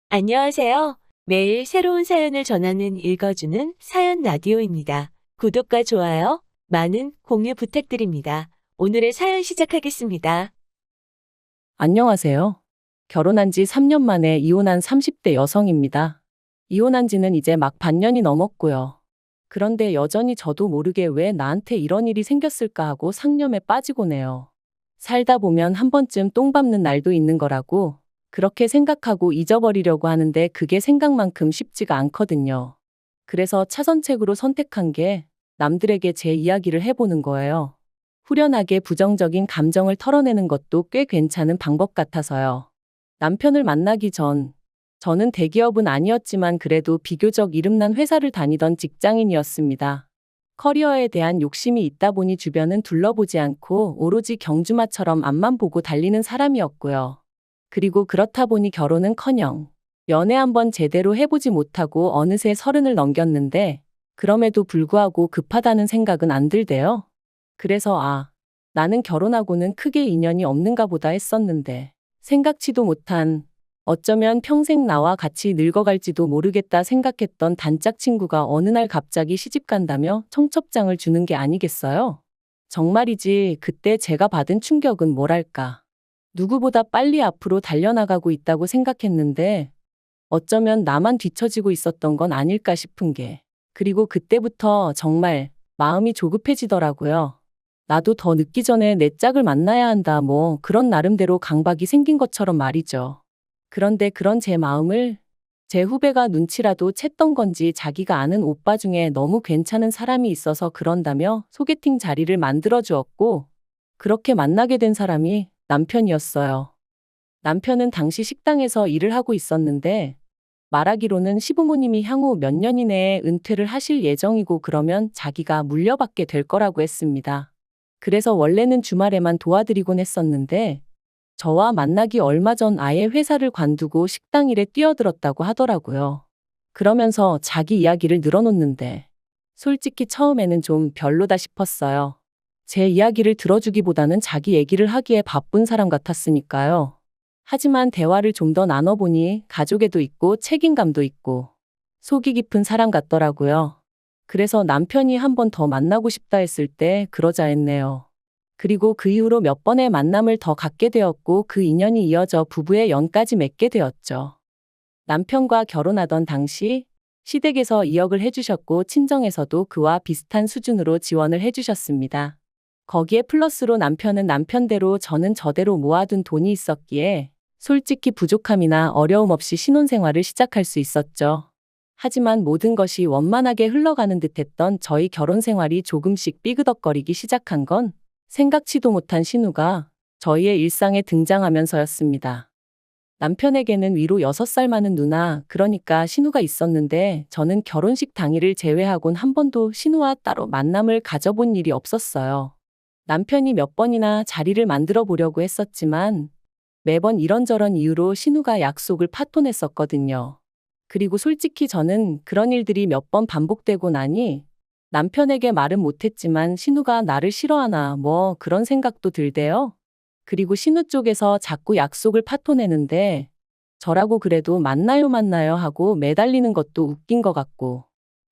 안녕하세요. 매일 새로운 사연을 전하는 읽어주는 사연 라디오입니다. 구독과 좋아요, 많은 공유 부탁드립니다. 오늘의 사연 시작하겠습니다. 안녕하세요. 결혼한 지 3년 만에 이혼한 30대 여성입니다. 이혼한 지는 이제 막 반년이 넘었고요. 그런데 여전히 저도 모르게 왜 나한테 이런 일이 생겼을까 하고 상념에 빠지곤 해요. 살다 보면 한 번쯤 똥 밟는 날도 있는 거라고 그렇게 생각하고 잊어버리려고 하는데 그게 생각만큼 쉽지가 않거든요. 그래서 차선책으로 선택한 게 남들에게 제 이야기를 해보는 거예요. 후련하게 부정적인 감정을 털어내는 것도 꽤 괜찮은 방법 같아서요. 남편을 만나기 전, 저는 대기업은 아니었지만 그래도 비교적 이름난 회사를 다니던 직장인이었습니다. 커리어에 대한 욕심이 있다 보니 주변은 둘러보지 않고 오로지 경주마처럼 앞만 보고 달리는 사람이었고요. 그리고 그렇다 보니 결혼은커녕 연애 한번 제대로 해보지 못하고 어느새 30을 넘겼는데 그럼에도 불구하고 급하다는 생각은 안 들대요. 그래서 나는 결혼하고는 크게 인연이 없는가 보다 했었는데 생각지도 못한 어쩌면 평생 나와 같이 늙어갈지도 모르겠다 생각했던 단짝 친구가 어느 날 갑자기 시집간다며 청첩장을 주는 게 아니겠어요? 정말이지 그때 제가 받은 충격은 뭐랄까. 누구보다 빨리 앞으로 달려나가고 있다고 생각했는데 어쩌면 나만 뒤처지고 있었던 건 아닐까 싶은 게 그리고 그때부터 정말 마음이 조급해지더라고요. 나도 더 늦기 전에 내 짝을 만나야 한다 뭐 그런 나름대로 강박이 생긴 것처럼 말이죠. 그런데 그런 제 마음을 제 후배가 눈치라도 챘던 건지 자기가 아는 오빠 중에 너무 괜찮은 사람이 있어서 그런다며 소개팅 자리를 만들어 주었고 그렇게 만나게 된 사람이 남편이었어요. 남편은 당시 식당에서 일을 하고 있었는데 말하기로는 시부모님이 향후 몇 년 이내에 은퇴를 하실 예정이고 그러면 자기가 물려받게 될 거라고 했습니다. 그래서 원래는 주말에만 도와드리곤 했었는데 저와 만나기 얼마 전 아예 회사를 관두고 식당 일에 뛰어들었다고 하더라고요. 그러면서 자기 이야기를 늘어놓는데 솔직히 처음에는 좀 별로다 싶었어요. 제 이야기를 들어주기보다는 자기 얘기를 하기에 바쁜 사람 같았으니까요. 하지만 대화를 좀 더 나눠보니 가족애도 있고 책임감도 있고 속이 깊은 사람 같더라고요. 그래서 남편이 한 번 더 만나고 싶다 했을 때 그러자 했네요. 그리고 그 이후로 몇 번의 만남을 더 갖게 되었고 그 인연이 이어져 부부의 연까지 맺게 되었죠. 남편과 결혼하던 당시 시댁에서 2억을 해주셨고 친정에서도 그와 비슷한 수준으로 지원을 해주셨습니다. 거기에 플러스로 남편은 남편대로 저는 저대로 모아둔 돈이 있었기에 솔직히 부족함이나 어려움 없이 신혼생활을 시작할 수 있었죠. 하지만 모든 것이 원만하게 흘러가는 듯했던 저희 결혼 생활이 조금씩 삐그덕거리기 시작한 건 생각지도 못한 신우가 저희의 일상에 등장하면서였습니다. 남편에게는 위로 6살 많은 누나, 그러니까 신우가 있었는데 저는 결혼식 당일을 제외하곤 한 번도 신우와 따로 만남을 가져본 일이 없었어요. 남편이 몇 번이나 자리를 만들어 보려고 했었지만 매번 이런저런 이유로 신우가 약속을 파토냈었거든요. 그리고 솔직히 저는 그런 일들이 몇 번 반복되고 나니 남편에게 말은 못했지만 신우가 나를 싫어하나 뭐 그런 생각도 들대요. 그리고 신우 쪽에서 자꾸 약속을 파토내는데 저라고 그래도 만나요 만나요 하고 매달리는 것도 웃긴 것 같고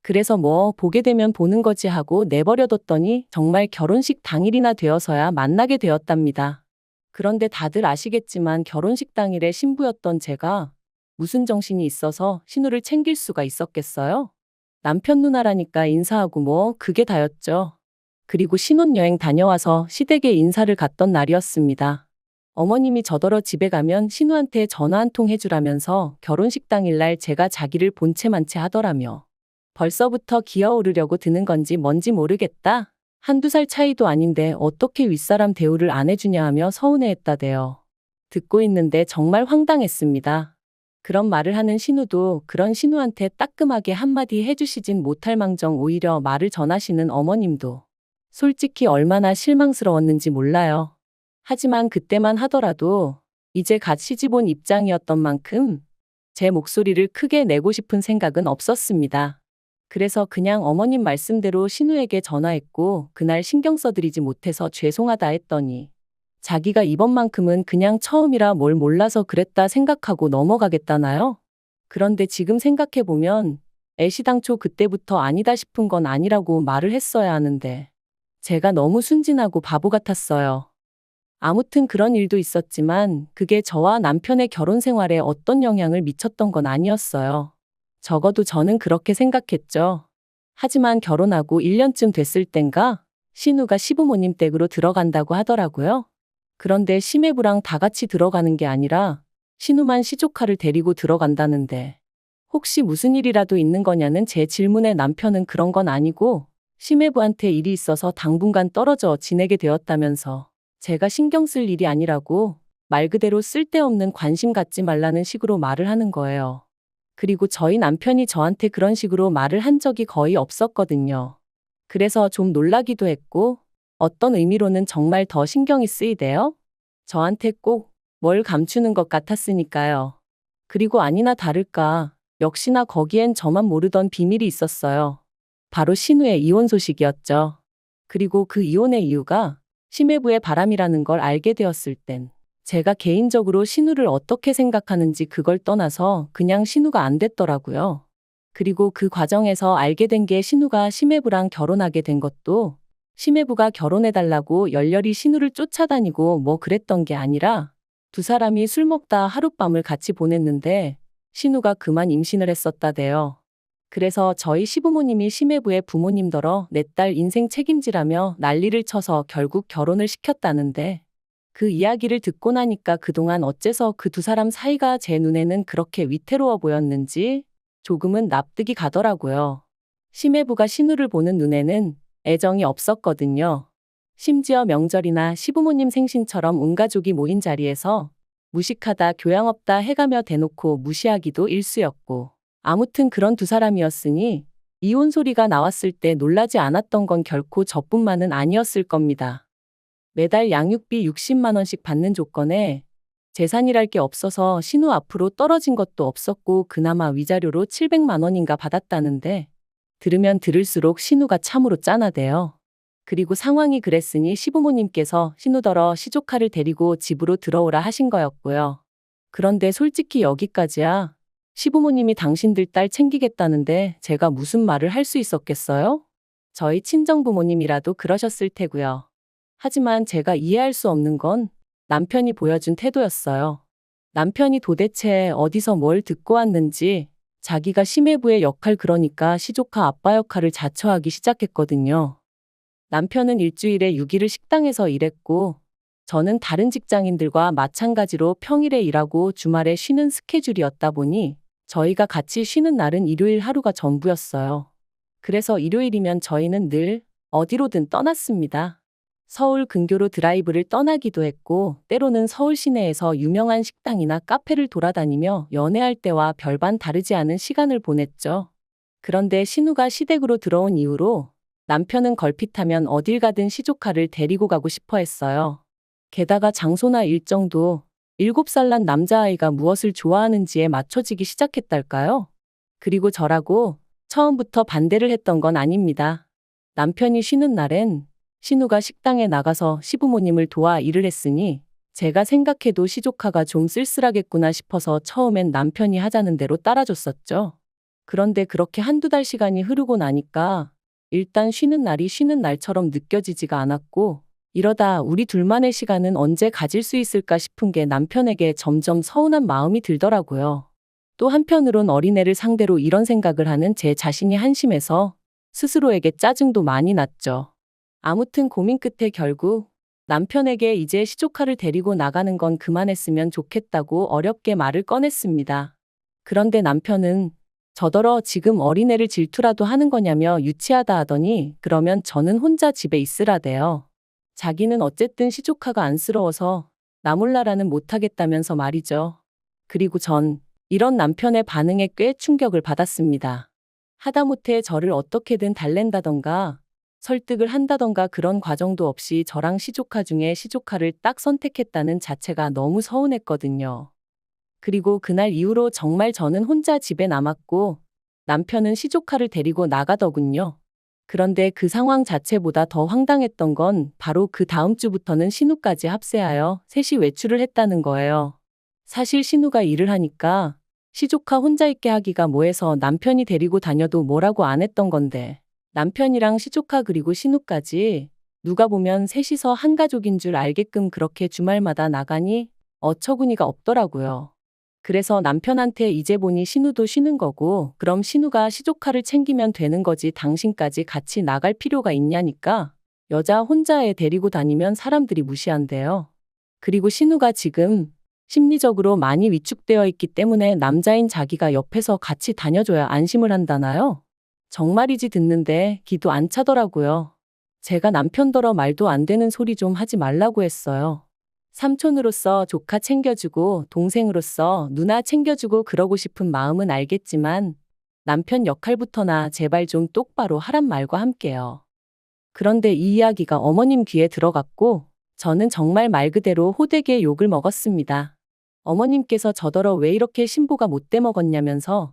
그래서 뭐 보게 되면 보는 거지 하고 내버려뒀더니 정말 결혼식 당일이나 되어서야 만나게 되었답니다. 그런데 다들 아시겠지만 결혼식 당일에 신부였던 제가 무슨 정신이 있어서 신우를 챙길 수가 있었겠어요? 남편 누나라니까 인사하고 뭐 그게 다였죠. 그리고 신혼여행 다녀와서 시댁에 인사를 갔던 날이었습니다. 어머님이 저더러 집에 가면 신우한테 전화 한 통 해주라면서 결혼식 당일날 제가 자기를 본체만체 하더라며. 벌써부터 기어오르려고 드는 건지 뭔지 모르겠다. 한두 살 차이도 아닌데 어떻게 윗사람 대우를 안 해주냐 하며 서운해했다대요. 듣고 있는데 정말 황당했습니다. 그런 말을 하는 신우도 그런 신우한테 따끔하게 한마디 해주시진 못할 망정 오히려 말을 전하시는 어머님도 솔직히 얼마나 실망스러웠는지 몰라요. 하지만 그때만 하더라도 이제 갓 시집 온 입장이었던 만큼 제 목소리를 크게 내고 싶은 생각은 없었습니다. 그래서 그냥 어머님 말씀대로 신우에게 전화했고 그날 신경 써드리지 못해서 죄송하다 했더니 자기가 이번만큼은 그냥 처음이라 뭘 몰라서 그랬다 생각하고 넘어가겠다나요? 그런데 지금 생각해보면 애시당초 그때부터 아니다 싶은 건 아니라고 말을 했어야 하는데 제가 너무 순진하고 바보 같았어요. 아무튼 그런 일도 있었지만 그게 저와 남편의 결혼 생활에 어떤 영향을 미쳤던 건 아니었어요. 적어도 저는 그렇게 생각했죠. 하지만 결혼하고 1년쯤 됐을 땐가 신우가 시부모님 댁으로 들어간다고 하더라고요. 그런데 시매부랑 다 같이 들어가는 게 아니라 신우만 시조카를 데리고 들어간다는데 혹시 무슨 일이라도 있는 거냐는 제 질문에 남편은 그런 건 아니고 시매부한테 일이 있어서 당분간 떨어져 지내게 되었다면서 제가 신경 쓸 일이 아니라고 말 그대로 쓸데없는 관심 갖지 말라는 식으로 말을 하는 거예요. 그리고 저희 남편이 저한테 그런 식으로 말을 한 적이 거의 없었거든요. 그래서 좀 놀라기도 했고 어떤 의미로는 정말 더 신경이 쓰이대요. 저한테 꼭 뭘 감추는 것 같았으니까요. 그리고 아니나 다를까 역시나 거기엔 저만 모르던 비밀이 있었어요. 바로 신우의 이혼 소식이었죠. 그리고 그 이혼의 이유가 심해부의 바람이라는 걸 알게 되었을 땐 제가 개인적으로 신우를 어떻게 생각하는지 그걸 떠나서 그냥 신우가 안 됐더라고요. 그리고 그 과정에서 알게 된 게 신우가 심해부랑 결혼하게 된 것도 심해부가 결혼해달라고 열렬히 신우를 쫓아다니고 뭐 그랬던 게 아니라 두 사람이 술 먹다 하룻밤을 같이 보냈는데 신우가 그만 임신을 했었다대요. 그래서 저희 시부모님이 심해부의 부모님더러 내 딸 인생 책임지라며 난리를 쳐서 결국 결혼을 시켰다는데 그 이야기를 듣고 나니까 그동안 어째서 그 두 사람 사이가 제 눈에는 그렇게 위태로워 보였는지 조금은 납득이 가더라고요. 심해부가 신우를 보는 눈에는 애정이 없었거든요. 심지어 명절이나 시부모님 생신처럼 온 가족이 모인 자리에서 무식하다 교양 없다 해가며 대놓고 무시하기도 일쑤였고 아무튼 그런 두 사람이었으니 이혼 소리가 나왔을 때 놀라지 않았던 건 결코 저뿐만은 아니었을 겁니다. 매달 양육비 60만 원씩 받는 조건에 재산이랄 게 없어서 신우 앞으로 떨어진 것도 없었고 그나마 위자료로 700만 원인가 받았다는데 들으면 들을수록 신우가 참으로 짠하대요. 그리고 상황이 그랬으니 시부모님께서 신우더러 시조카를 데리고 집으로 들어오라 하신 거였고요. 그런데 솔직히 여기까지야. 시부모님이 당신들 딸 챙기겠다는데 제가 무슨 말을 할 수 있었겠어요? 저희 친정부모님이라도 그러셨을 테고요. 하지만 제가 이해할 수 없는 건 남편이 보여준 태도였어요. 남편이 도대체 어디서 뭘 듣고 왔는지 자기가 심해부의 역할 그러니까 시조카 아빠 역할을 자처하기 시작했거든요. 남편은 일주일에 6일을 식당에서 일했고 저는 다른 직장인들과 마찬가지로 평일에 일하고 주말에 쉬는 스케줄이었다 보니 저희가 같이 쉬는 날은 일요일 하루가 전부였어요. 그래서 일요일이면 저희는 늘 어디로든 떠났습니다. 서울 근교로 드라이브를 떠나기도 했고 때로는 서울 시내에서 유명한 식당이나 카페를 돌아다니며 연애할 때와 별반 다르지 않은 시간을 보냈죠. 그런데 신우가 시댁으로 들어온 이후로 남편은 걸핏하면 어딜 가든 시조카를 데리고 가고 싶어 했어요. 게다가 장소나 일정도 7살 난 남자아이가 무엇을 좋아하는지에 맞춰지기 시작했달까요? 그리고 저라고 처음부터 반대를 했던 건 아닙니다. 남편이 쉬는 날엔 신우가 식당에 나가서 시부모님을 도와 일을 했으니 제가 생각해도 시조카가 좀 쓸쓸하겠구나 싶어서 처음엔 남편이 하자는 대로 따라줬었죠. 그런데 그렇게 한두 달 시간이 흐르고 나니까 일단 쉬는 날이 쉬는 날처럼 느껴지지가 않았고 이러다 우리 둘만의 시간은 언제 가질 수 있을까 싶은 게 남편에게 점점 서운한 마음이 들더라고요. 또 한편으론 어린애를 상대로 이런 생각을 하는 제 자신이 한심해서 스스로에게 짜증도 많이 났죠. 아무튼 고민 끝에 결국 남편에게 이제 시조카를 데리고 나가는 건 그만했으면 좋겠다고 어렵게 말을 꺼냈습니다. 그런데 남편은 저더러 지금 어린애를 질투라도 하는 거냐며 유치하다 하더니 그러면 저는 혼자 집에 있으라대요. 자기는 어쨌든 시조카가 안쓰러워서 나 몰라라는 못하겠다면서 말이죠. 그리고 전 이런 남편의 반응에 꽤 충격을 받았습니다. 하다못해 저를 어떻게든 달랜다던가 설득을 한다던가 그런 과정도 없이 저랑 시조카 중에 시조카를 딱 선택했다는 자체가 너무 서운했거든요. 그리고 그날 이후로 정말 저는 혼자 집에 남았고 남편은 시조카를 데리고 나가더군요. 그런데 그 상황 자체보다 더 황당했던 건 바로 그 다음 주부터는 신우까지 합세하여 셋이 외출을 했다는 거예요. 사실 신우가 일을 하니까 시조카 혼자 있게 하기가 뭐해서 남편이 데리고 다녀도 뭐라고 안 했던 건데. 남편이랑 시조카 그리고 신우까지 누가 보면 셋이서 한 가족인 줄 알게끔 그렇게 주말마다 나가니 어처구니가 없더라고요. 그래서 남편한테 이제 보니 신우도 쉬는 거고 그럼 신우가 시조카를 챙기면 되는 거지 당신까지 같이 나갈 필요가 있냐니까. 여자 혼자 애 데리고 다니면 사람들이 무시한대요. 그리고 신우가 지금 심리적으로 많이 위축되어 있기 때문에 남자인 자기가 옆에서 같이 다녀줘야 안심을 한다나요? 정말이지 듣는데 기도 안 차더라고요. 제가 남편더러 말도 안 되는 소리 좀 하지 말라고 했어요. 삼촌으로서 조카 챙겨주고 동생으로서 누나 챙겨주고 그러고 싶은 마음은 알겠지만 남편 역할부터나 제발 좀 똑바로 하란 말과 함께요. 그런데 이 이야기가 어머님 귀에 들어갔고 저는 정말 말 그대로 호되게 욕을 먹었습니다. 어머님께서 저더러 왜 이렇게 신보가 못돼 먹었냐면서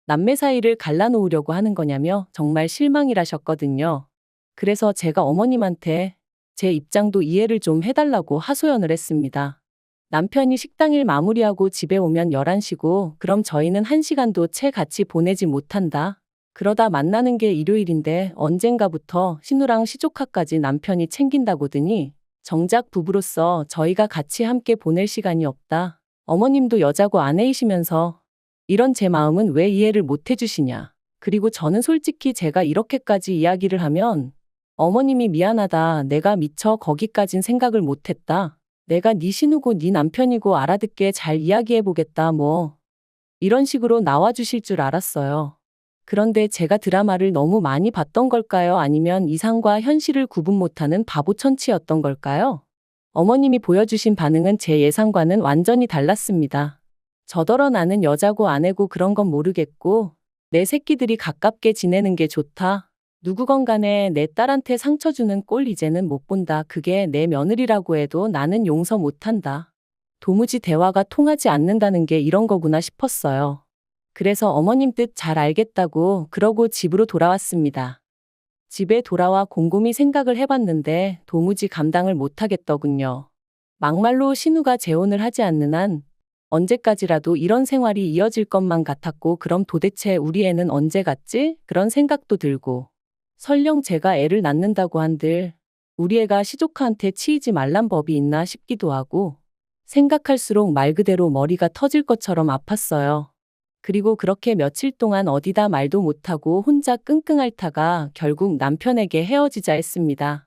남매 사이를 갈라놓으려고 하는 거냐며 정말 실망이라셨거든요. 그래서 제가 어머님한테 제 입장도 이해를 좀 해달라고 하소연을 했습니다. 남편이 식당일 마무리하고 집에 오면 11시고 그럼 저희는 1시간도 채 같이 보내지 못한다. 그러다 만나는 게 일요일인데 언젠가부터 신우랑 시조카까지 남편이 챙긴다고더니 정작 부부로서 저희가 같이 함께 보낼 시간이 없다. 어머님도 여자고 아내이시면서 이런 제 마음은 왜 이해를 못 해주시냐. 그리고 저는 솔직히 제가 이렇게까지 이야기를 하면 어머님이 미안하다. 내가 미처 거기까진 생각을 못했다. 내가 네 신우고 네 남편이고 알아듣게 잘 이야기해보겠다. 뭐 이런 식으로 나와주실 줄 알았어요. 그런데 제가 드라마를 너무 많이 봤던 걸까요? 아니면 이상과 현실을 구분 못하는 바보 천치였던 걸까요? 어머님이 보여주신 반응은 제 예상과는 완전히 달랐습니다. 저더러 나는 여자고 아내고 그런 건 모르겠고 내 새끼들이 가깝게 지내는 게 좋다. 누구건 간에 내 딸한테 상처 주는 꼴 이제는 못 본다. 그게 내 며느리라고 해도 나는 용서 못한다. 도무지 대화가 통하지 않는다는 게 이런 거구나 싶었어요. 그래서 어머님 뜻 잘 알겠다고 그러고 집으로 돌아왔습니다. 집에 돌아와 곰곰이 생각을 해봤는데 도무지 감당을 못하겠더군요. 막말로 신우가 재혼을 하지 않는 한 언제까지라도 이런 생활이 이어질 것만 같았고 그럼 도대체 우리 애는 언제 갔지? 그런 생각도 들고 설령 제가 애를 낳는다고 한들 우리 애가 시조카한테 치이지 말란 법이 있나 싶기도 하고 생각할수록 말 그대로 머리가 터질 것처럼 아팠어요. 그리고 그렇게 며칠 동안 어디다 말도 못하고 혼자 끙끙 앓다가 결국 남편에게 헤어지자 했습니다.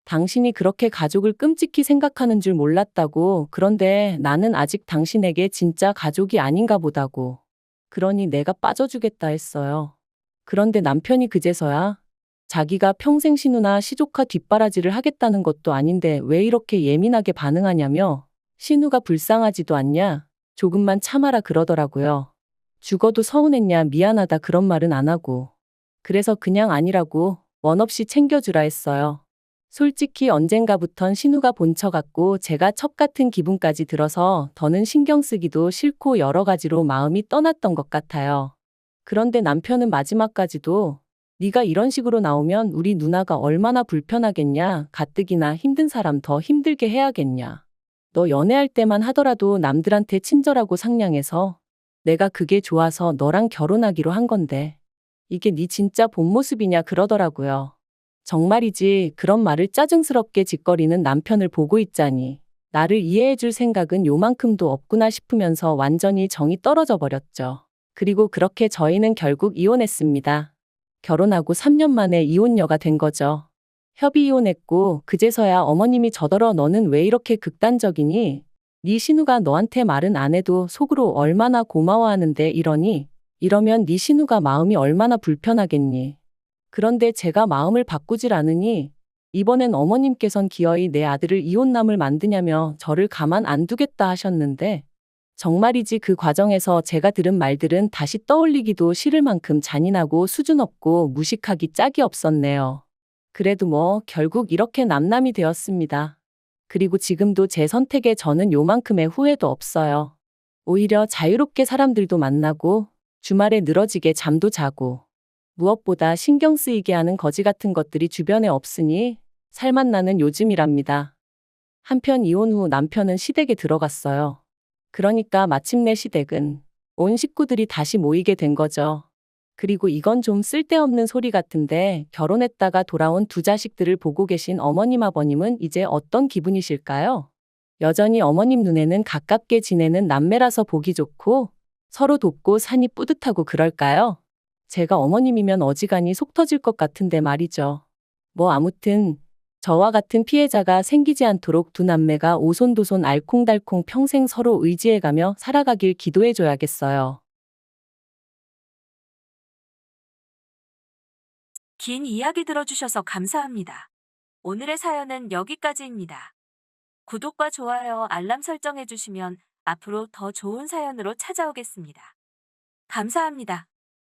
당신이 그렇게 가족을 끔찍히 생각하는 줄 몰랐다고. 그런데 나는 아직 당신에게 진짜 가족이 아닌가 보다고. 그러니 내가 빠져주겠다 했어요. 그런데 남편이 그제서야 자기가 평생 신우나 시조카 뒷바라지를 하겠다는 것도 아닌데 왜 이렇게 예민하게 반응하냐며 신우가 불쌍하지도 않냐? 조금만 참아라 그러더라고요. 죽어도 서운했냐 미안하다 그런 말은 안 하고. 그래서 그냥 아니라고 원 없이 챙겨주라 했어요. 솔직히 언젠가부턴 신우가 본처 같고 제가 첩 같은 기분까지 들어서 더는 신경 쓰기도 싫고 여러 가지로 마음이 떠났던 것 같아요. 그런데 남편은 마지막까지도 네가 이런 식으로 나오면 우리 누나가 얼마나 불편하겠냐. 가뜩이나 힘든 사람 더 힘들게 해야겠냐. 너 연애할 때만 하더라도 남들한테 친절하고 상냥해서 내가 그게 좋아서 너랑 결혼하기로 한 건데 이게 네 진짜 본 모습이냐 그러더라고요. 정말이지 그런 말을 짜증스럽게 짓거리는 남편을 보고 있자니 나를 이해해줄 생각은 요만큼도 없구나 싶으면서 완전히 정이 떨어져 버렸죠. 그리고 그렇게 저희는 결국 이혼했습니다. 결혼하고 3년 만에 이혼녀가 된 거죠. 협의 이혼했고 그제서야 어머님이 저더러 너는 왜 이렇게 극단적이니? 네 신우가 너한테 말은 안 해도 속으로 얼마나 고마워하는데 이러니? 이러면 네 신우가 마음이 얼마나 불편하겠니? 그런데 제가 마음을 바꾸질 않으니 이번엔 어머님께선 기어이 내 아들을 이혼남을 만드냐며 저를 가만 안 두겠다 하셨는데 정말이지 그 과정에서 제가 들은 말들은 다시 떠올리기도 싫을 만큼 잔인하고 수준 없고 무식하기 짝이 없었네요. 그래도 뭐 결국 이렇게 남남이 되었습니다. 그리고 지금도 제 선택에 저는 요만큼의 후회도 없어요. 오히려 자유롭게 사람들도 만나고 주말에 늘어지게 잠도 자고 무엇보다 신경 쓰이게 하는 거지 같은 것들이 주변에 없으니 살맛 나는 요즘이랍니다. 한편 이혼 후 남편은 시댁에 들어갔어요. 그러니까 마침내 시댁은 온 식구들이 다시 모이게 된 거죠. 그리고 이건 좀 쓸데없는 소리 같은데 결혼했다가 돌아온 두 자식들을 보고 계신 어머님 아버님은 이제 어떤 기분이실까요? 여전히 어머님 눈에는 가깝게 지내는 남매라서 보기 좋고 서로 돕고 사니 뿌듯하고 그럴까요? 제가 어머님이면 어지간히 속 터질 것 같은데 말이죠. 뭐 아무튼 저와 같은 피해자가 생기지 않도록 두 남매가 오손도손 알콩달콩 평생 서로 의지해가며 살아가길 기도해줘야겠어요. 긴 이야기 들어주셔서 감사합니다. 오늘의 사연은 여기까지입니다. 구독과 좋아요, 알람 설정해주시면 앞으로 더 좋은 사연으로 찾아오겠습니다. 감사합니다.